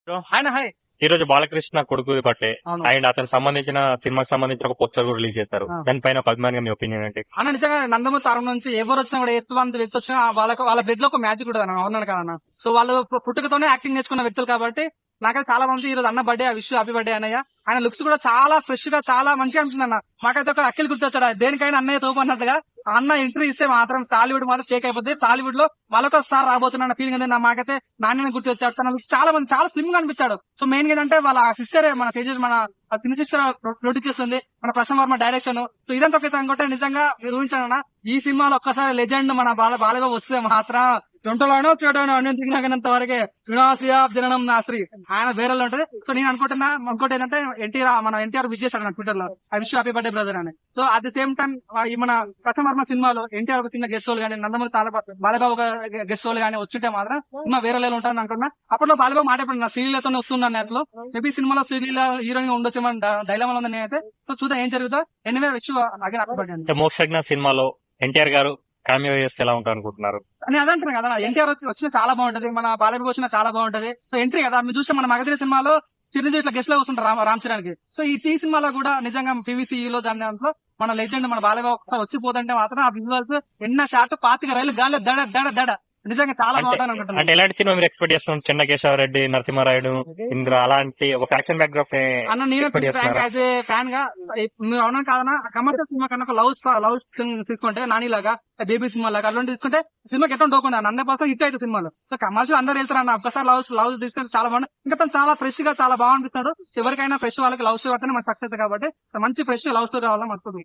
Bro, ఆయన hi ఈ రోజు బాలకృష్ణ కొడుకు బట్టే అవును అండ్ అతనికి సంబంధించిన సినిమాకి సంబంధించిన ఒక పోస్టర్ కూడా రిలీజ్ చేశారు. ఆ. దానిపైన ఒక అభిమానిగా మీ ఒపీనియన్ ఏంటి? అన్న నిజంగా నందమూరి తరం నుంచి ఎవరు వచ్చినా కూడా ఎటువంటి వ్యక్తి వచ్చినా వాళ్ళ బ్లడ్ లో ఒక మ్యాజిక్ ఉంటుంది అన్న. అవునాను కదన్న. సో వాళ్ళు పుట్టుకతోనే యాక్టింగ్ నేర్చుకున్న వ్యక్తులు కాబట్టి నాకైతే చాలా మంది ఈ రోజు అన్న బర్త్డే విష్ హ్యాపీ బర్త్డే అన్నయ్య. ఆయన లుక్స్ కూడా చాలా ఫ్రెష్ గా చాలా మంచిగా అనిపిస్తుంది అన్న. మాకైతే ఒక అఖిల్ గుర్తొచ్చాడు, దేనికైనా అన్నయ్య తోపు అన్నట్టుగా. ఆ అన్న ఎంట్రీ ఇస్తే మాత్రం టాలీవుడ్ మాత్రం షేక్ అయిపోతుంది. టాలీవుడ్ లో మరొక స్టార్ రాబోతున్న ఫీలింగ్ అనేది మాకైతే నాణ్యని గుర్తు వచ్చాడు. తన looks చాలా మంది చాలా స్లిమ్ గా అనిపించాడు. సో మెయిన్ ఏంటంటే వాళ్ళ సిస్టర్ మన తేజ మన చిన్న సిస్టర్ ప్రొడ్యూస్ చేస్తుంది, మన ప్రశాంత్ వర్మ డైరెక్షన్. సో ఇదంతా ఒక అనుకుంటే నిజంగా మీరు ఊహించానన్నా ఈ సినిమాలో ఒక్కసారి లెజెండ్ మన బాలబాబు వస్తే మాత్రం తొంటలోనో చెడోనో అన్నం తిరిగినంత వరకే జననం నాశ్రీ ఆయన వేరే ఉంటది. సో నేను అనుకుంటున్నా ఇంకోటి ఏంటంటే మన ఎన్టీఆర్ విజయ్ చేశాడు ట్విట్టర్ లో I wish happy birthday brother అని. So at the same time ఈ మన ప్రశాంత్ వర్మ సినిమాలో ఎన్టీఆర్ ఒక చిన్న గెస్ట్ రోల్ కానీ నందమూరి బాలబాబు ఒక గెస్ట్ రోల్ కానీ వస్తుంటే మాత్రం సినిమా వేరే లెవెల్ ఉంటుంది అనుకున్నా. అప్పట్లో బాలబాబు మాట్లాడుతున్నా శ్రీలీలతోనే వస్తున్నాను అట్లు మేబీ సినిమాలో శ్రీలీల హీరోయిన్ ఉండొచ్చామని డైలామా ఉంది నేనైతే. సో చూద్దాం ఏం జరుగుతుందో. Anyway wish again happy birthday అంటే మోక్షజ్ఞ సినిమాలో ఎన్టీఆర్ గారు కామియో చేస్తే ఎలా ఉంటారు అనుకుంటున్నారు? అని అదంటారు కదా, ఎన్టీఆర్ వచ్చినా చాలా బాగుంటది, మన బాలయ్య వచ్చినా చాలా బాగుంటది. సో ఎంట్రీ కదా మీరు చూస్తే మన మగధీర సినిమాలో చిరంజీవి ఇట్లా గెస్ట్ లో వస్తుంటారు రామ్ చరణ్ కి. సో ఈ సినిమాలో కూడా నిజంగా పీవీసీ లో దాంట్లో మన లెజెండ్ మన బాలయ్య వచ్చిపోతుంటే మాత్రం ఆ విజువల్స్ ఎన్న షాట్ 25 రైలు గాలి దడ దడ దడ నిజంగా చాలా బాగుంటుంది అంటే అనుకుంటున్నాను. ఎలాంటి సినిమా మీరు ఎక్స్పెక్ట్ చేస్తున్నాం? చిన్న కేశవరెడ్డి, నరసింహారాయుడు, ఇంద్ర అలాంటి ఒక యాక్షన్ బ్యాక్గ్రాప్ అన్న నేను ఎక్స్పెక్ట్ చేస్తున్నారా? యాజ్ ఏ ఫ్యాన్ గా మీరు అవునా కాదన్నా కమర్షియల్ సినిమా కన్నా ఒక లవ్ తీసుకుంటే నాని లాగా బేబీ సినిమా లాగా అట్లాంటి తీసుకుంటే సినిమాకి ఎట్లా డోకుండా 100% హిట్ అయితే సినిమాలు. సో కమర్షియల్ అందరూ వెళ్తారు అన్న, ఒక్కసారి లవ్ తీసుకుంటే చాలా బాగుంది. ఇంకా తను చాలా ఫ్రెష్ గా చాలా బాగుంటున్నాడు. ఎవరికైనా ఫ్రెష్ వాళ్ళకి లవ్ స్టోరీ పడితేనే మన సక్సెస్ కాబట్టి మంచి ఫ్రెష్ లవ్ స్టోరీ కావాలని మర్చిపోతుంది.